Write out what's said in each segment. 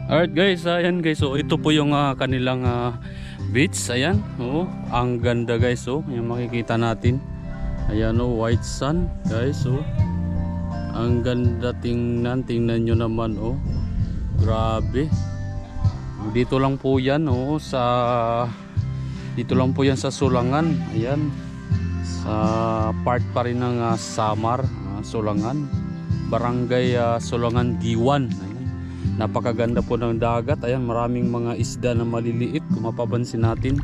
Alright guys, ayan guys, so ito po yung kanilang beach. Ayan, oh, ang ganda guys, oh, yung makikita natin. Ayan, oh, white sand guys, oh, ang ganda tingnan, tingnan nyo naman, oh, grabe. Dito lang po yan, oh, dito lang po yan sa Sulangan. Ayan, sa part pa rin ng Samar, Sulangan, Barangay Sulangan Giwan. Napakaganda po ng dagat. Ayan, maraming mga isda na maliliit kung mapapansin natin.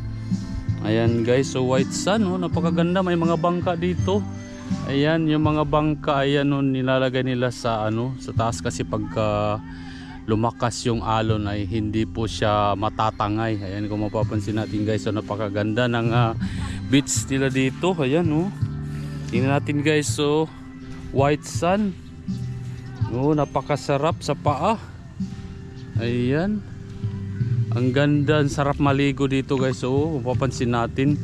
Ayan guys, so white sand, oh, napakaganda. May mga bangka dito. Ayan, yung mga bangka, ayan, oh, nilalagay nila sa sa taas kasi pagka lumakas yung alon ay hindi po siya matatangay. Ayan, kung mapapansin natin guys, so napakaganda ng beach nila dito. Ayan, oh, tingnan natin guys, so white sand, oh, napakasarap sa paa. Ayan, ang ganda, ang sarap maligo dito guys. So mapapansin natin,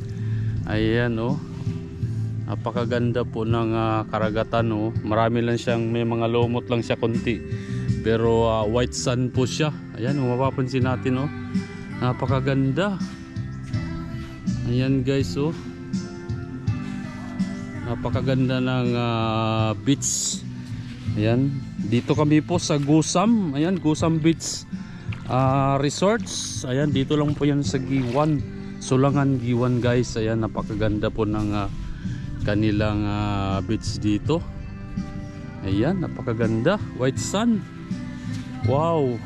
ayan, oh, napakaganda po ng karagatan, oh. Marami lang siyang, may mga lumot lang siya konti, pero white sand po siya. Ayan, mapapansin natin, oh, napakaganda. Ayan guys, oh, napakaganda ng beach. Ayan, dito kami po sa Gusam. Ayan, Gusam Beach Resorts. Ayan, dito lang po yan sa Giwan, Sulangan Giwan guys. Ayan, napakaganda po ng kanilang beach dito. Ayan, napakaganda, white sand. Wow.